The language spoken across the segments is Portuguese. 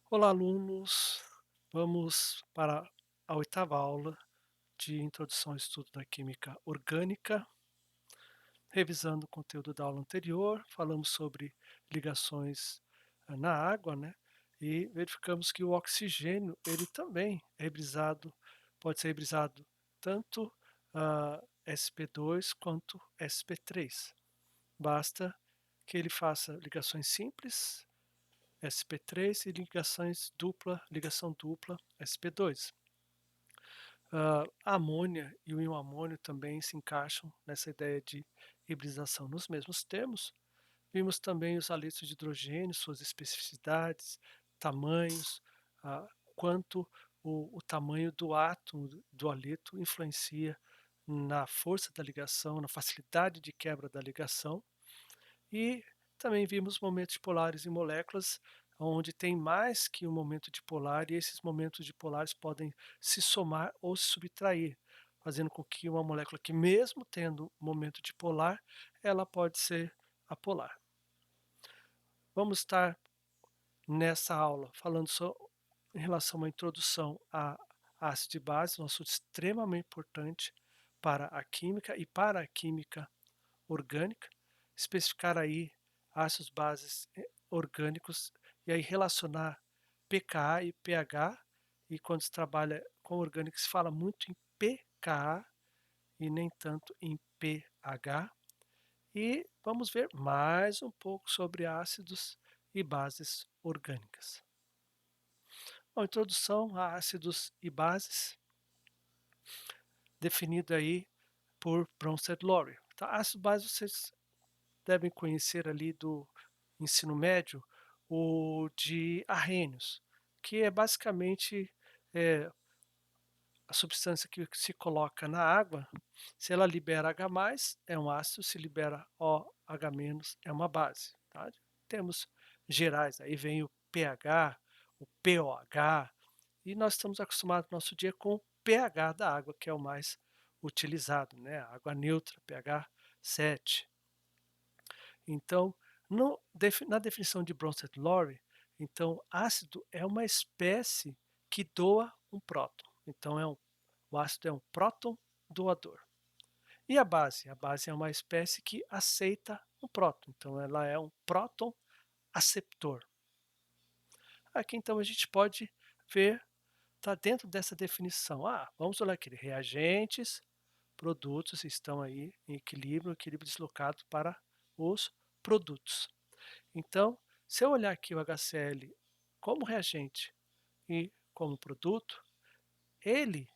Olá, alunos! Vamos para a oitava aula de Introdução ao Estudo da Química Orgânica. Revisando o conteúdo da aula anterior, falamos sobre ligações na água, né? E verificamos que o oxigênio, ele também é hibridizado, pode ser hibridizado tanto sp2 quanto sp3. Basta que ele faça ligações simples, sp3, e ligação dupla, sp2. A amônia e o íon amônio também se encaixam nessa ideia de hibridização nos mesmos termos. Vimos também os haletos de hidrogênio, suas especificidades, tamanhos, quanto o tamanho do átomo do haleto influencia na força da ligação, na facilidade de quebra da ligação. E também vimos momentos dipolares em moléculas, onde tem mais que um momento dipolar, e esses momentos dipolares podem se somar ou se subtrair, fazendo com que uma molécula que, mesmo tendo momento dipolar, ela pode ser apolar. Vamos estar nessa aula falando em relação à introdução a ácido e base, um assunto extremamente importante para a química e para a química orgânica, especificar aí ácidos bases orgânicos e aí relacionar pKa e pH, e quando se trabalha com orgânicos se fala muito em pKa e nem tanto em pH. E vamos ver mais um pouco sobre ácidos e bases orgânicas. Bom, introdução a ácidos e bases, definido aí por Bronsted-Lowry. Tá? Ácidos e bases vocês devem conhecer ali do ensino médio, o de arrênios, que é basicamente a substância que se coloca na água. Se ela libera H+, é um ácido; se libera OH-, é uma base. Tá? Temos gerais, aí vem o pH, o pOH, e nós estamos acostumados no nosso dia com o pH da água, que é o mais utilizado, né? Água neutra, pH 7. Então, na definição de Bronsted-Lowry, então ácido é uma espécie que doa um próton. Então o ácido é um próton doador. E a base? A base é uma espécie que aceita um próton. Então ela é um próton aceptor. Aqui então a gente pode ver, está dentro dessa definição. Vamos olhar aqui, reagentes, produtos estão aí em equilíbrio deslocado para os produtos. Então, se eu olhar aqui o HCl como reagente e como produto, ele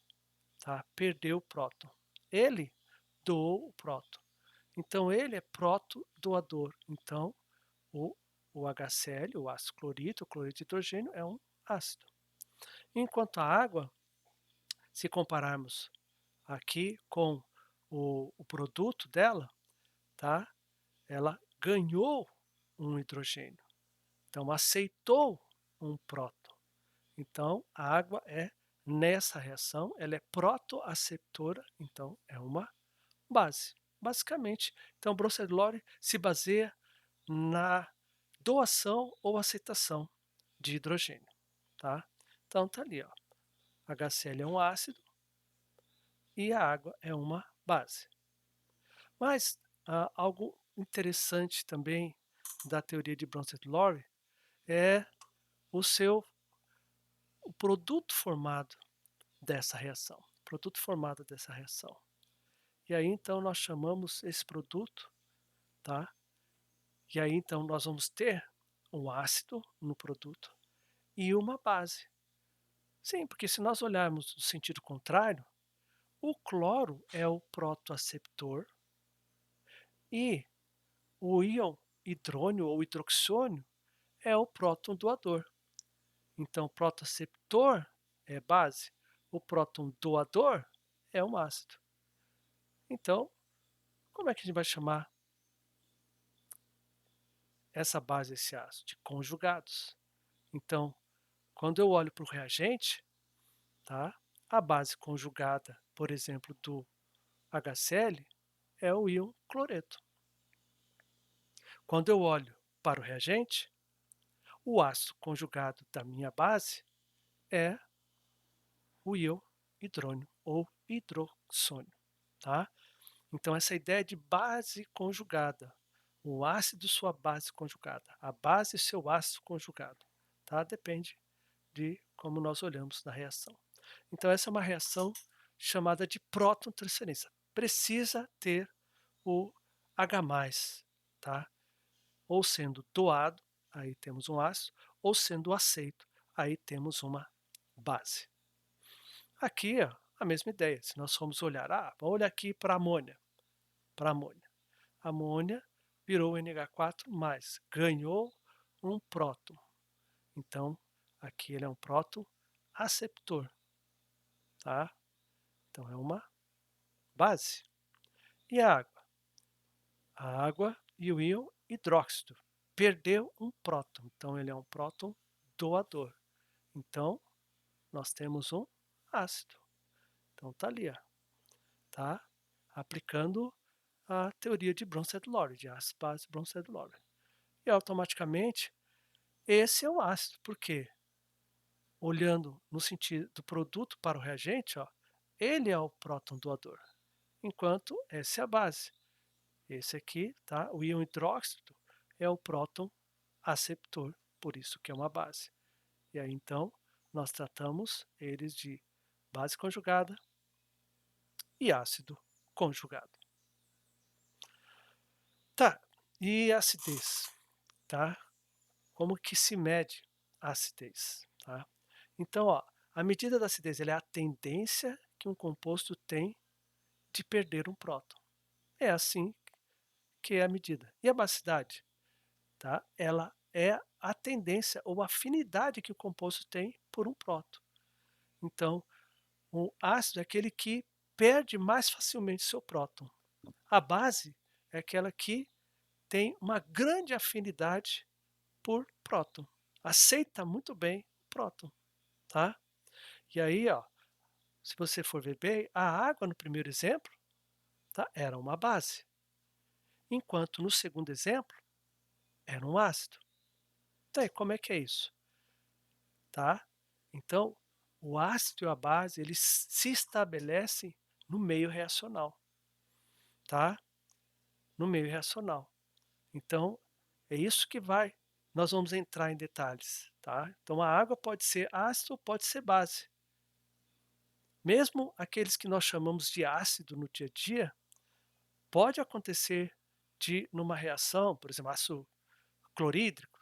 perdeu o próton. Ele doou o próton. Então, ele é protodoador. Então, o, o HCl, o ácido clorídrico, o cloreto de hidrogênio, é um ácido. Enquanto a água, se compararmos aqui com o produto dela, tá? Ela ganhou um hidrogênio. Então, aceitou um próton. Então, a água nessa reação, ela é protoaceptora, então é uma base. Basicamente, então, Bronsted-Lowry se baseia na doação ou aceitação de hidrogênio. Tá? Então, tá ali, ó. HCl é um ácido e a água é uma base. Mas algo interessante também da teoria de Bronsted-Lowry é o produto formado dessa reação. Produto formado dessa reação. E aí então nós chamamos esse produto, tá? E aí então nós vamos ter um ácido no produto e uma base. Sim, porque se nós olharmos no sentido contrário, o cloro é o protoaceptor e o íon hidrônio ou hidroxônio é o próton doador. Então, o protoaceptor é base, o próton doador é um ácido. Então, como é que a gente vai chamar essa base, esse ácido? De conjugados. Então, quando eu olho para o reagente, tá? A base conjugada, por exemplo, do HCl é o íon cloreto. Quando eu olho para o reagente, O ácido conjugado da minha base é o íon hidrônio ou hidroxônio, tá? Então essa ideia de base conjugada, o ácido sua base conjugada, a base seu ácido conjugado, tá? Depende de como nós olhamos na reação. Então essa é uma reação chamada de próton-transferência. Precisa ter o H+, tá? Ou sendo doado, aí temos um ácido, ou sendo aceito, aí temos uma base. Aqui, ó, a mesma ideia. Se nós formos olhar, vamos olhar aqui para amônia, para amônia. Amônia virou NH4+, ganhou um próton. Então, aqui ele é um próton aceptor, tá? Então é uma base. E a água? A água e o íon hidróxido perdeu um próton, então ele é um próton doador. Então, nós temos um ácido. Então tá ali, ó, tá? Aplicando a teoria de Bronsted-Lowry, de ácido base Bronsted-Lowry. E automaticamente esse é o ácido, porque olhando no sentido do produto para o reagente, ó, ele é o próton doador, enquanto essa é a base. Esse aqui, tá? O íon hidróxido é o próton aceptor, por isso que é uma base. E aí então nós tratamos eles de base conjugada e ácido conjugado. Tá, e acidez, tá? Como que se mede a acidez, tá? Então, ó, a medida da acidez é a tendência que um composto tem de perder um próton. É assim que é a medida. E a basicidade, tá? Ela é a tendência ou afinidade que o composto tem por um próton. Então, o ácido é aquele que perde mais facilmente seu próton. A base é aquela que tem uma grande afinidade por próton. Aceita muito bem o próton, tá? E aí, ó, se você for ver bem, a água no primeiro exemplo, tá, era uma base, enquanto no segundo exemplo era um ácido. Então, como é que é isso? Tá? Então, o ácido e a base eles se estabelecem no meio reacional, tá? No meio reacional. Então, é isso que nós vamos entrar em detalhes, tá? Então, a água pode ser ácido ou pode ser base. Mesmo aqueles que nós chamamos de ácido no dia a dia, pode acontecer de numa reação, por exemplo, ácido clorídrico,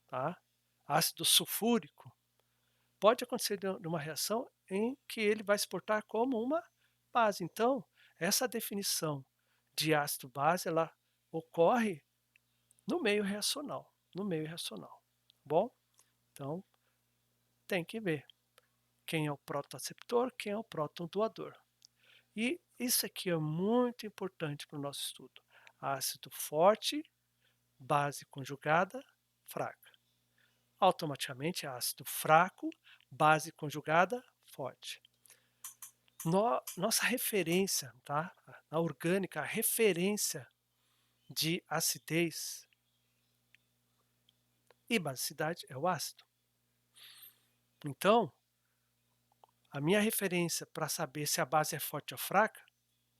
tá? Ácido sulfúrico, pode acontecer numa reação em que ele vai se portar como uma base. Então, essa definição de ácido-base, ela ocorre no meio reacional, no meio reacional. Bom, então tem que ver quem é o protoaceptor, quem é o próton doador. E isso aqui é muito importante para o nosso estudo. Ácido forte, base conjugada, fraca. Automaticamente ácido fraco, base conjugada, forte. Nossa referência, tá? Na orgânica, a referência de acidez e basicidade é o ácido. Então, a minha referência para saber se a base é forte ou fraca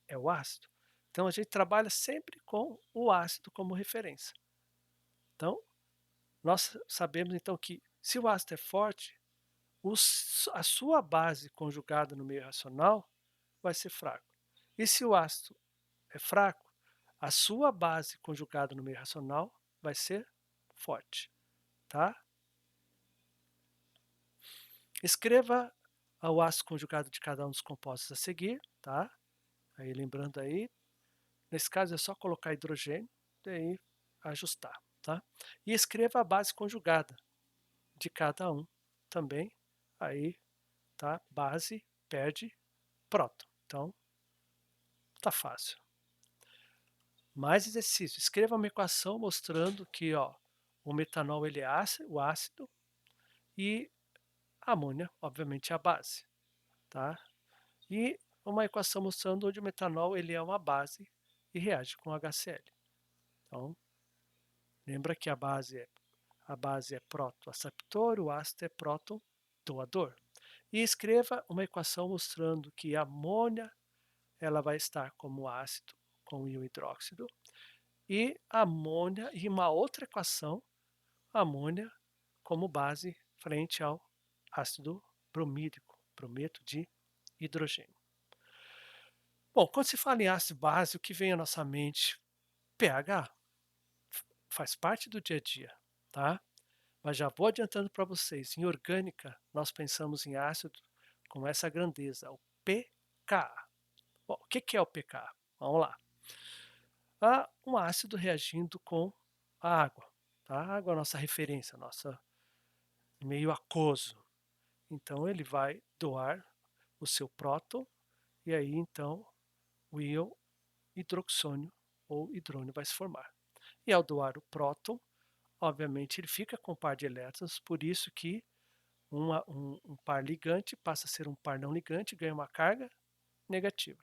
é o ácido. Então, a gente trabalha sempre com o ácido como referência. Então, nós sabemos então que se o ácido é forte, a sua base conjugada no meio racional vai ser fraco. E se o ácido é fraco, a sua base conjugada no meio racional vai ser forte, tá? Escreva o ácido conjugado de cada um dos compostos a seguir, tá? Aí lembrando aí, nesse caso é só colocar hidrogênio, daí ajustar, tá? E escreva a base conjugada de cada um também, aí, tá? Base perde próton, então tá fácil. Mais exercício, escreva uma equação mostrando que, ó, o metanol ele é ácido, o ácido, e a amônia, obviamente, é a base, tá? E uma equação mostrando onde o metanol ele é uma base e reage com HCl. Então, lembra que a base é a base é próton-aceptor, o ácido é próton-doador. E escreva uma equação mostrando que a amônia ela vai estar como ácido com o íon hidróxido e amônia e uma outra equação, amônia como base frente ao ácido bromídico, brometo de hidrogênio. Bom, quando se fala em ácido base, o que vem à nossa mente? pH faz parte do dia a dia, tá? Mas já vou adiantando para vocês, em orgânica nós pensamos em ácido com essa grandeza, o pKa. Bom, o que que é o pKa? Vamos lá. Há um ácido reagindo com a água, tá? A água é a nossa referência, nossa meio aquoso. Então ele vai doar o seu próton e aí então o íon hidroxônio ou hidrônio vai se formar. E ao doar o próton, obviamente ele fica com um par de elétrons, por isso que um par ligante passa a ser um par não ligante, ganha uma carga negativa.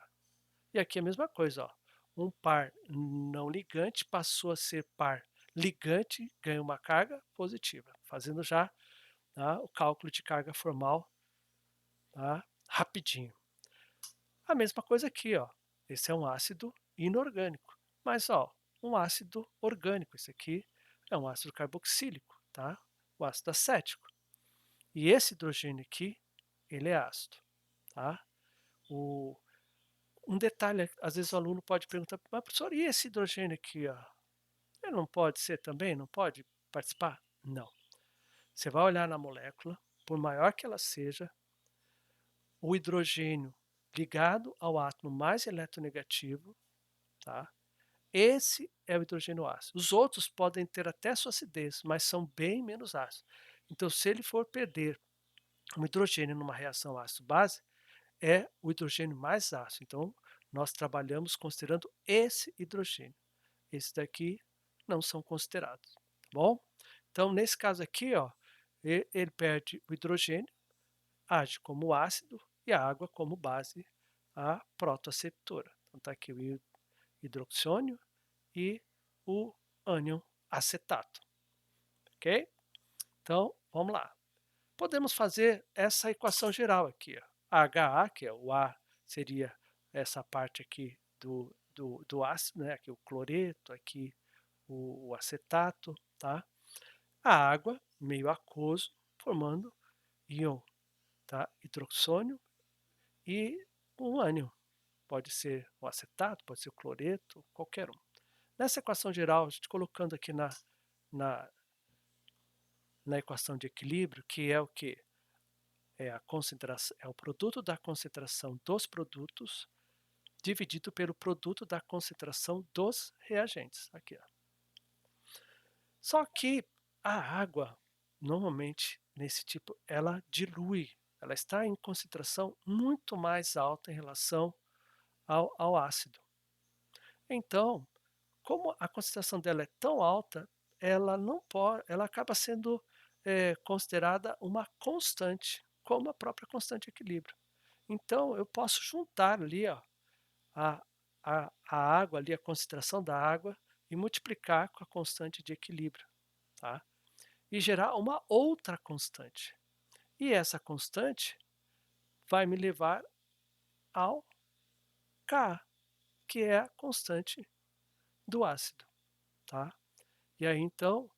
E aqui é a mesma coisa, ó. Um par não ligante passou a ser par ligante, ganha uma carga positiva, fazendo já, tá, o cálculo de carga formal, tá, rapidinho. A mesma coisa aqui, ó. Esse é um ácido inorgânico, mas ó, um ácido orgânico. Esse aqui é um ácido carboxílico, tá? O ácido acético. E esse hidrogênio aqui, ele é ácido, tá? O, um detalhe, às vezes o aluno pode perguntar, mas professor, e esse hidrogênio aqui, ó? Ele não pode ser também? Não pode participar? Não. Você vai olhar na molécula, por maior que ela seja, o hidrogênio ligado ao átomo mais eletronegativo, tá? Esse é o hidrogênio ácido. Os outros podem ter até sua acidez, mas são bem menos ácidos. Então, se ele for perder um hidrogênio numa reação ácido-base, é o hidrogênio mais ácido. Então, nós trabalhamos considerando esse hidrogênio. Esses daqui não são considerados, tá bom? Então, nesse caso aqui, ó, ele perde o hidrogênio, age como ácido e a água como base, a protoaceptora. Então, está aqui o hidroxônio e o ânion acetato, ok? Então, vamos lá. Podemos fazer essa equação geral aqui, ó. HA, que é o A, seria essa parte aqui do ácido, né? Aqui o cloreto, aqui o acetato, tá? A água, meio aquoso, formando íon, tá? Hidroxônio e um ânion. Pode ser o acetato, pode ser o cloreto, qualquer um. Nessa equação geral, a gente colocando aqui na, na equação de equilíbrio, que é o que? É a concentração, é o produto da concentração dos produtos dividido pelo produto da concentração dos reagentes. Aqui, ó. Só que a água, normalmente, nesse tipo, ela dilui. Ela está em concentração muito mais alta em relação ao ácido. Então, como a concentração dela é tão alta, ela não pode, ela acaba sendo considerada uma constante, como a própria constante de equilíbrio. Então, eu posso juntar ali, ó, a, a água, ali, a concentração da água, e multiplicar com a constante de equilíbrio, tá? E gerar uma outra constante. E essa constante vai me levar ao K, que é a constante do ácido, tá? E aí, então,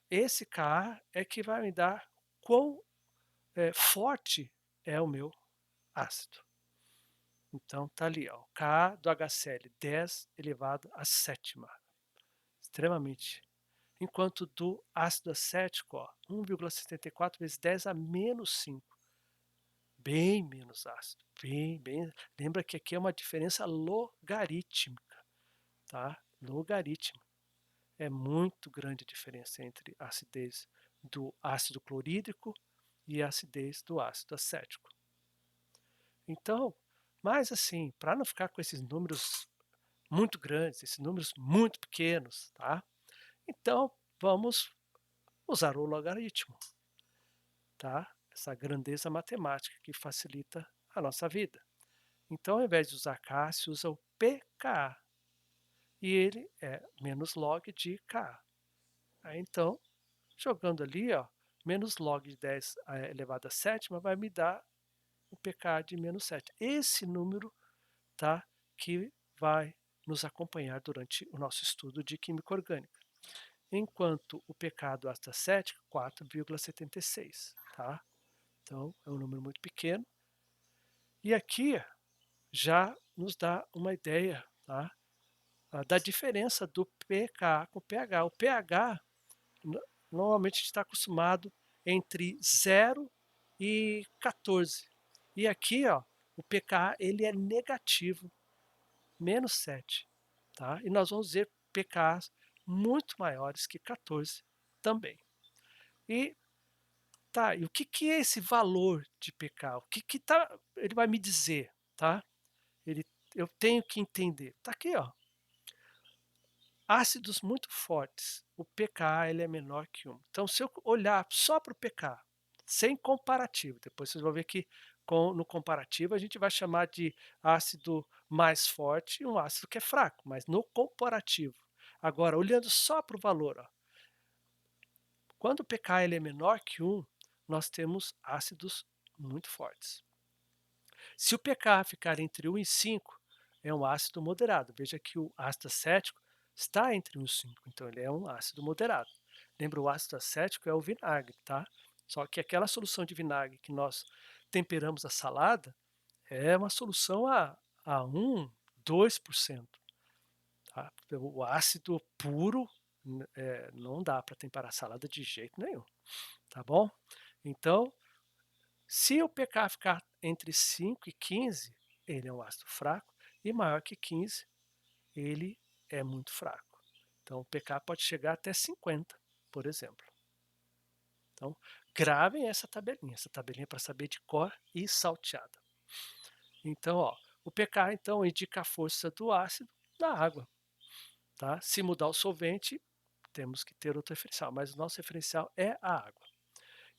esse Ka é que vai me dar quão forte é o meu ácido. Então tá ali, ó, Ka do HCl 10 elevado à sétima, extremamente. Enquanto do ácido acético, ó, 1,74 vezes 10 a menos 5, bem menos ácido, bem. Lembra que aqui é uma diferença logarítmica, tá? Logaritmo. É muito grande a diferença entre a acidez do ácido clorídrico e a acidez do ácido acético. Então, mas assim, para não ficar com esses números muito grandes, esses números muito pequenos, tá? Então, vamos usar o logaritmo, tá? Essa grandeza matemática que facilita a nossa vida. Então, ao invés de usar K, se usa o pKa. E ele é menos log de Ka. Aí, então, jogando ali, ó, menos log de 10 elevado à sétima vai me dar o pK de -7. Esse número, tá, que vai nos acompanhar durante o nosso estudo de química orgânica. Enquanto o pK do ácido acético, 4,76, tá? Então, é um número muito pequeno. E aqui já nos dá uma ideia, tá, da diferença do pK com o pH. O pH, normalmente a gente está acostumado entre 0 e 14. E aqui, ó, o pK ele é negativo, -7, tá? E nós vamos ver pKs muito maiores que 14 também. E tá, e o que que é esse valor de pK? O que que ele vai me dizer, tá? Ele, eu tenho que entender. Tá aqui, ó. Ácidos muito fortes, o pKa ele é menor que 1. Então, se eu olhar só para o pK, sem comparativo, depois vocês vão ver que no comparativo a gente vai chamar de ácido mais forte e um ácido que é fraco, mas no comparativo. Agora, olhando só para o valor, ó, quando o pK ele é menor que 1, nós temos ácidos muito fortes. Se o pK ficar entre 1 e 5, é um ácido moderado. Veja que o ácido acético está entre 1 e 5, então ele é um ácido moderado. Lembra, o ácido acético é o vinagre, tá? Só que aquela solução de vinagre que nós temperamos a salada é uma solução a 1, 2%. Tá? O ácido puro não dá para temperar a salada de jeito nenhum, tá bom? Então, se o pK ficar entre 5 e 15, ele é um ácido fraco, e maior que 15, ele é muito fraco. Então, o pK pode chegar até 50, por exemplo. Então, gravem essa tabelinha é para saber de cor e salteada. Então, ó, o pK então indica a força do ácido na água, tá? Se mudar o solvente, temos que ter outro referencial, mas o nosso referencial é a água.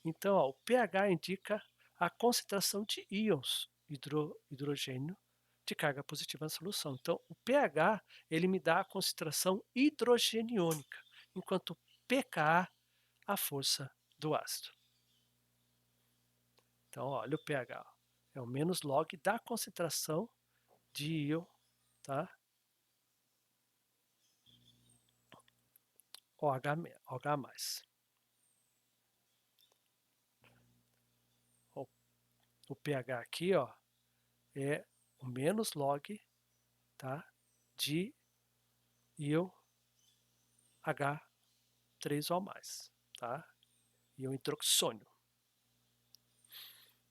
Então, ó, o pH indica a concentração de íons hidrogênio de carga positiva na solução. Então, o pH ele me dá a concentração hidrogeniônica, enquanto o pKa a força do ácido. Então, olha o pH, ó, é o menos log da concentração de íon, tá? OH+. O pH aqui, ó, é o menos log, tá, de íon H3O+, tá? Íon hidroxônio.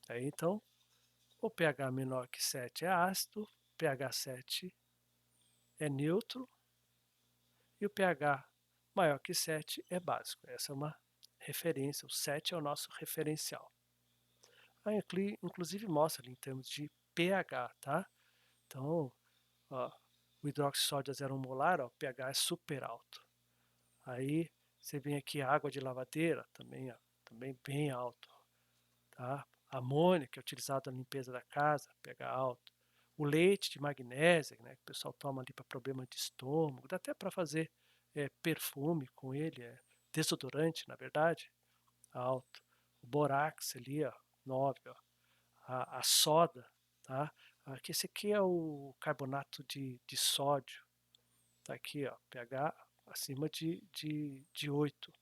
Aí, então, o pH menor que 7 é ácido, pH 7 é neutro e o pH maior que 7 é básico. Essa é uma referência, o 7 é o nosso referencial. Aí aqui, inclusive, mostra ali em termos de pH, tá? Então, ó, o hidróxido de sódio a 0,1 molar, ó, o pH é super alto. Aí você vem aqui a água de lavadeira, também, ó, também bem alto, tá? A amônia, que é utilizada na limpeza da casa, pH alto. O leite de magnésia, né, que o pessoal toma ali para problema de estômago, dá até para fazer perfume com ele, desodorante, na verdade, alto. O borax ali, ó, 9, ó. A soda, tá? Aqui, esse aqui é o carbonato de sódio, tá aqui, ó, pH acima de 8.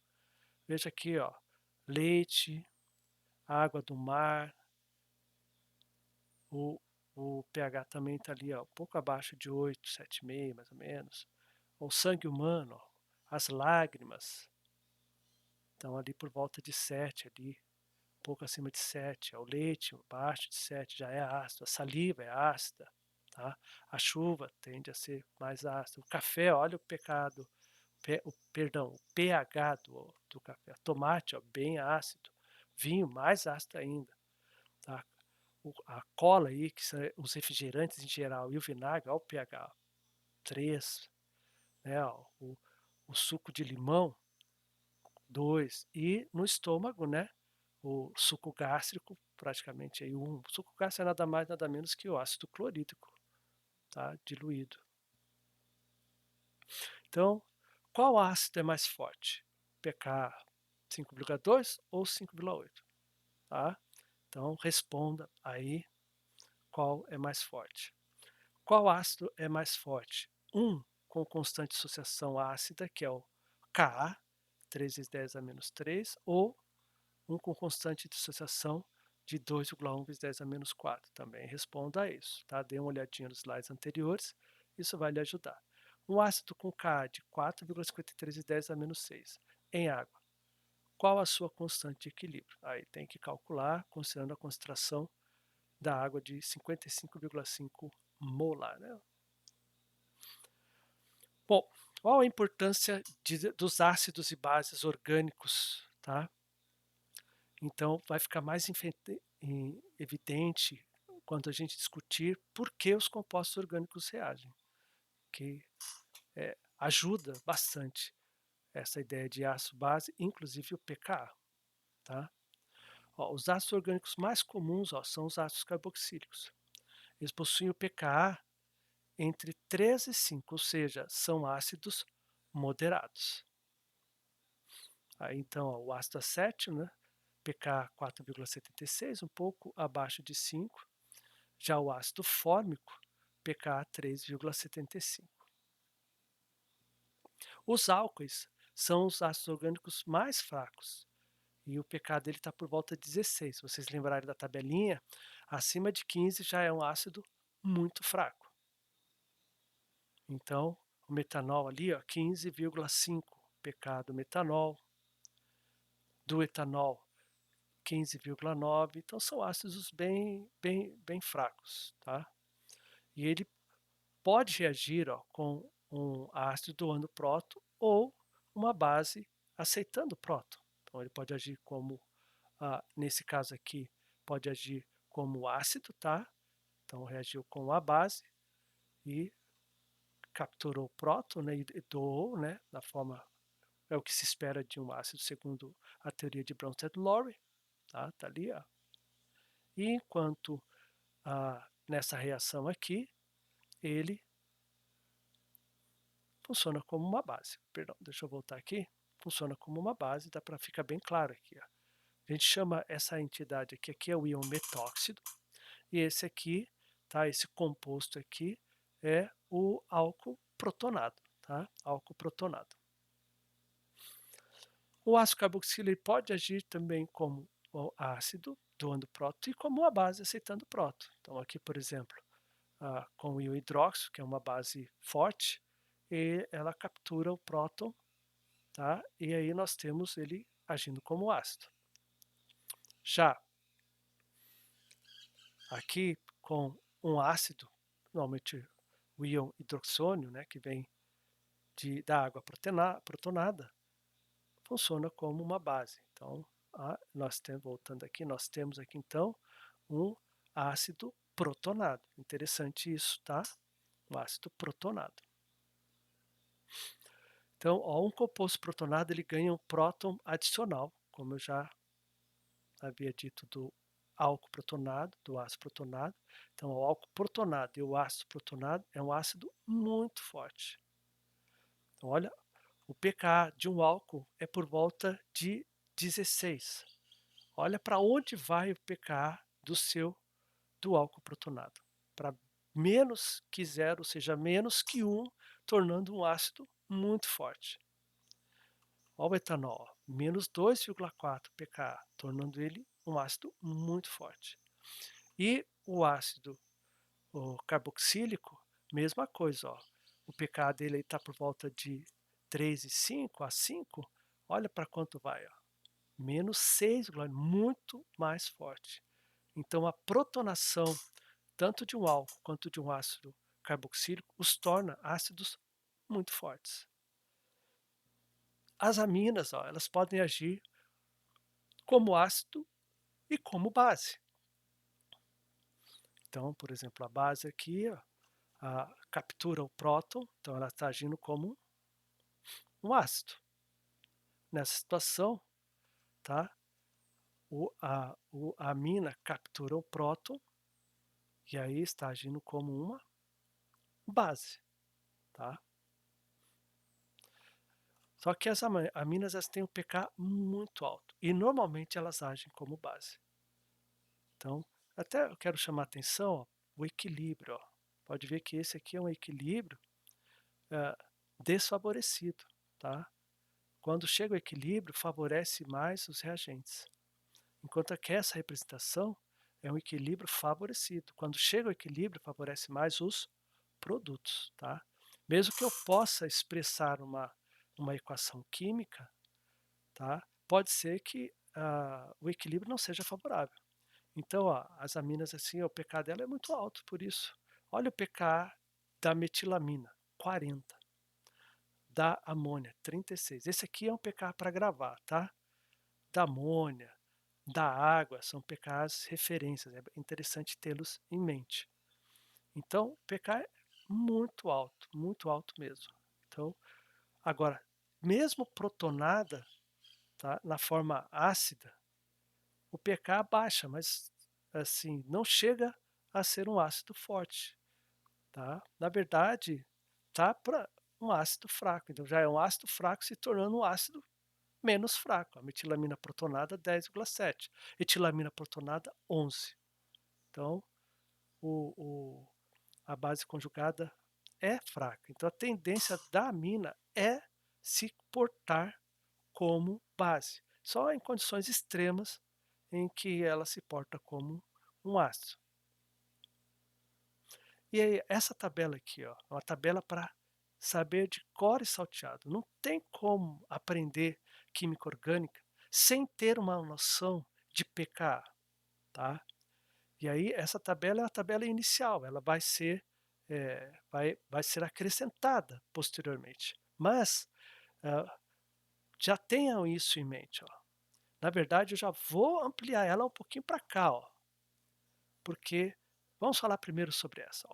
Veja aqui, ó, leite, água do mar, o, o pH também está ali, ó, um pouco abaixo de 8, 7,5 mais ou menos. O sangue humano, ó, as lágrimas estão ali por volta de 7, ali, um pouco acima de 7. Ó, o leite, abaixo de 7 já é ácido. A saliva é ácida. Tá? A chuva tende a ser mais ácida. O café, olha o pecado, o pH do café. Tomate, ó, bem ácido. Vinho, mais ácido ainda. Tá? A cola aí, que são os refrigerantes em geral, e o vinagre, olha o pH 3, né? Ó, o suco de limão, 2. E no estômago, né? O suco gástrico, praticamente aí 1. O suco gástrico é nada mais, nada menos que o ácido clorídrico, tá? Diluído. Então, qual ácido é mais forte? pK 5,2 ou 5,8, tá? Então responda aí qual é mais forte. Qual ácido é mais forte? Um com constante de associação ácida, que é o Ka, 3 vezes 10 a menos 3, ou um com constante de associação de 2,1 vezes 10 a menos 4. Também responda a isso, tá? Dê uma olhadinha nos slides anteriores, isso vai lhe ajudar. Um ácido com Ka de 4,53 vezes 10 a menos 6 em água. Qual a sua constante de equilíbrio? Aí tem que calcular, considerando a concentração da água de 55,5 molar, né? Bom, qual a importância dos ácidos e bases orgânicos, tá? Então, vai ficar mais evidente quando a gente discutir por que os compostos orgânicos reagem, que ajuda bastante essa ideia de ácido-base, inclusive o pKa, tá? Ó, os ácidos orgânicos mais comuns, ó, são os ácidos carboxílicos. Eles possuem o pKa entre 3 e 5, ou seja, são ácidos moderados. Aí, então, ó, o ácido acétil, né, pK 4,76, um pouco abaixo de 5. Já o ácido fórmico, pK 3,75. Os álcoois são os ácidos orgânicos mais fracos e o pK dele está por volta de 16. Se vocês lembrarem da tabelinha, acima de 15 já é um ácido muito fraco. Então, o metanol ali, ó, 15,5 pK do metanol, do etanol 15,9. Então são ácidos bem fracos, tá? E ele pode reagir, ó, com um ácido doando próton ou uma base aceitando próton. Então ele pode agir como, nesse caso aqui, pode agir como ácido, tá? Então reagiu com a base e capturou o próton, né, e doou, né, da forma é o que se espera de um ácido segundo a teoria de Bronsted-Lowry, tá? Tá ali, ó. E enquanto nessa reação aqui, ele funciona como uma base. Perdão, deixa eu voltar aqui. Funciona como uma base, dá para ficar bem claro aqui. Ó. A gente chama essa entidade aqui é o íon metóxido, e esse aqui, tá? Esse composto aqui é o álcool protonado, tá? Álcool protonado. O ácido carboxílico pode agir também como o ácido, doando próton, e como uma base, aceitando próton. Então aqui, por exemplo, com o íon hidróxido, que é uma base forte, e ela captura o próton, tá? E aí nós temos ele agindo como ácido. Já aqui com um ácido, normalmente o íon hidroxônio, né, que vem da água protonada, funciona como uma base. Então, nós temos, voltando aqui, nós temos aqui então um ácido protonado. Interessante isso, tá? Um ácido protonado. Então, ó, um composto protonado ele ganha um próton adicional, como eu já havia dito do álcool protonado, do ácido protonado. Então, o álcool protonado e o ácido protonado é um ácido muito forte. Então, olha, o pKa de um álcool é por volta de 16. Olha para onde vai o pKa do álcool protonado. Para menos que zero, ou seja, menos que 1, tornando um ácido muito forte. Olha o etanol, menos 2,4 pKa, tornando ele um ácido muito forte. E o ácido carboxílico, mesma coisa, ó. O pKa dele está por volta de 3,5 a 5. Olha para quanto vai, ó. Menos 6, muito mais forte. Então a protonação, tanto de um álcool quanto de um ácido carboxílico, os torna ácidos muito fortes. As aminas, ó, elas podem agir como ácido e como base. Então, por exemplo, a base aqui ó, captura o próton, então ela está agindo como um ácido. Nessa situação, tá? A amina captura o próton e aí está agindo como uma base, tá? Só que as aminas elas têm um pK muito alto e normalmente elas agem como base. Então, até eu quero chamar a atenção, ó, o equilíbrio, ó. Pode ver que esse aqui é um equilíbrio, hã, desfavorecido, tá. Quando chega ao equilíbrio, favorece mais os reagentes, enquanto que essa representação é um equilíbrio favorecido. Quando chega ao equilíbrio, favorece mais os produtos, tá. Mesmo que eu possa expressar uma equação química, tá, pode ser que, o equilíbrio não seja favorável. Então, ó, as aminas, assim, o pK dela é muito alto, por isso. Olha o pK da metilamina, 40, da amônia, 36. Esse aqui é um pK para gravar, tá? Da amônia, da água, são pKs referências, é interessante tê-los em mente. Então, o pK é muito alto mesmo. Então, agora, mesmo protonada, tá, na forma ácida, o pK baixa, mas, assim, não chega a ser um ácido forte, tá. Na verdade, tá para um ácido fraco, então já é um ácido fraco se tornando um ácido menos fraco, a metilamina protonada 10,7, etilamina protonada 11. Então, o a base conjugada é fraca, então a tendência da amina é se portar como base, só em condições extremas em que ela se porta como um ácido. E aí, essa tabela aqui, ó, é uma tabela para saber de cor e salteado. Não tem como aprender química orgânica sem ter uma noção de pKa, tá? E aí, essa tabela é a tabela inicial, ela vai ser, vai ser acrescentada posteriormente. Mas, hã, já tenham isso em mente, ó. Na verdade, eu já vou ampliar ela um pouquinho para cá, ó, porque vamos falar primeiro sobre essa.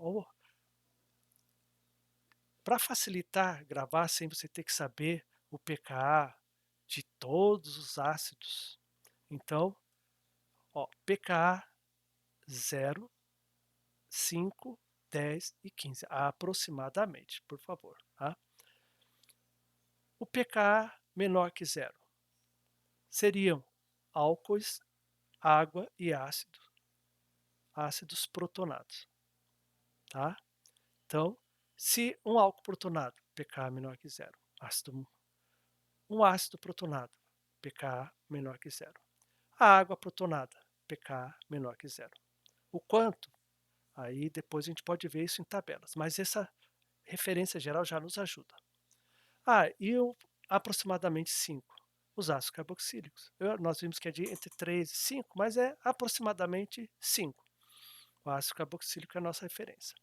Para facilitar gravar sem você ter que saber o pKa de todos os ácidos, então, ó, pKa 0, 5, 10 e 15, aproximadamente, por favor, tá. O pKa menor que zero seriam álcoois, água e ácidos protonados, tá. Então, se um álcool protonado, pKa menor que zero, um ácido protonado, pKa menor que zero. A água protonada, pK menor que zero. O quanto? Aí depois a gente pode ver isso em tabelas, mas essa referência geral já nos ajuda. E o aproximadamente 5, os ácidos carboxílicos. Nós vimos que é de entre 3 e 5, mas é aproximadamente 5. O ácido carboxílico é a nossa referência.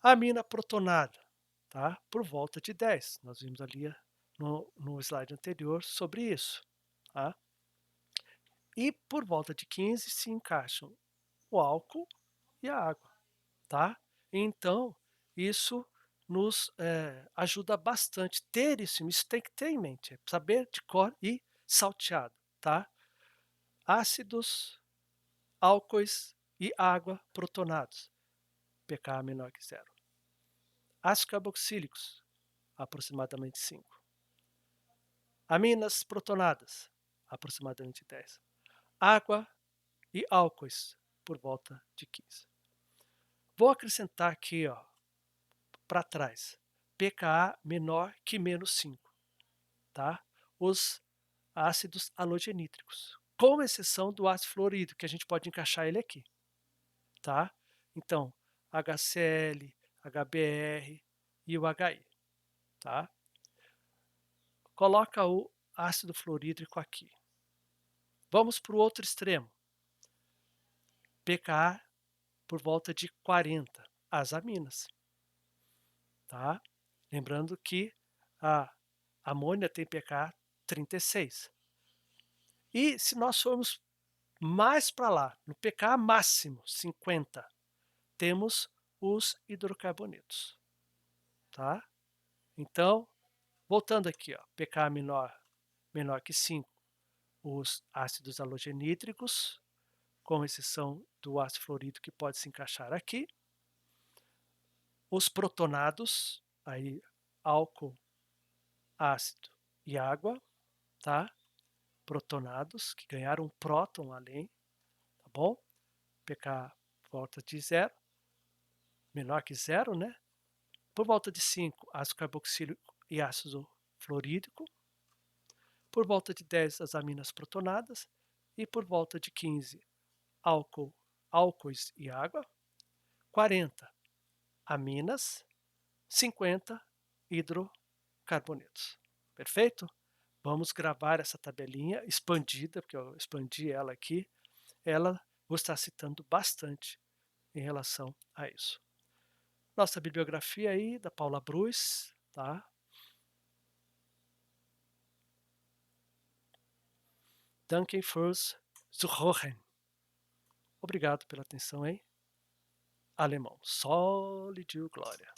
A amina protonada, tá? Por volta de 10. Nós vimos ali no slide anterior sobre isso, tá? E por volta de 15 se encaixam o álcool e a água, tá. Então, isso nos, ajuda bastante. Ter isso tem que ter em mente, saber de cor e salteado, tá. Ácidos, álcoois e água protonados, pK menor que zero. Ácidos carboxílicos, aproximadamente 5. Aminas protonadas, aproximadamente 10. Água e álcoois, por volta de 15. Vou acrescentar aqui, ó, para trás, pKa menor que menos 5, tá? Os ácidos halogenítricos, com exceção do ácido fluorídrico, que a gente pode encaixar ele aqui, tá? Então, HCl, HBr e o HI, tá? Coloca o ácido fluorídrico aqui. Vamos para o outro extremo, pKa por volta de 40, as aminas, tá? Lembrando que a amônia tem pK 36. E se nós formos mais para lá, no pK máximo 50, temos os hidrocarbonetos, tá? Então, voltando aqui, ó, pK menor que 5, os ácidos halogenídricos, com exceção do ácido fluorídrico que pode se encaixar aqui. Os protonados, aí álcool ácido e água, tá? Protonados, que ganharam um próton além, tá bom? pK volta de zero, menor que zero, né? Por volta de 5, ácido carboxílico e ácido fluorídrico. Por volta de 10, as aminas protonadas. E por volta de 15, álcoois e água. 40, aminas. 50, hidrocarbonetos. Perfeito? Vamos gravar essa tabelinha expandida, porque eu expandi ela aqui. Ela vou estar citando bastante em relação a isso. Nossa bibliografia aí, da Paula Brus, tá? Danke fürs Zuhören. Obrigado pela atenção, hein? Alemão. Sólido glória.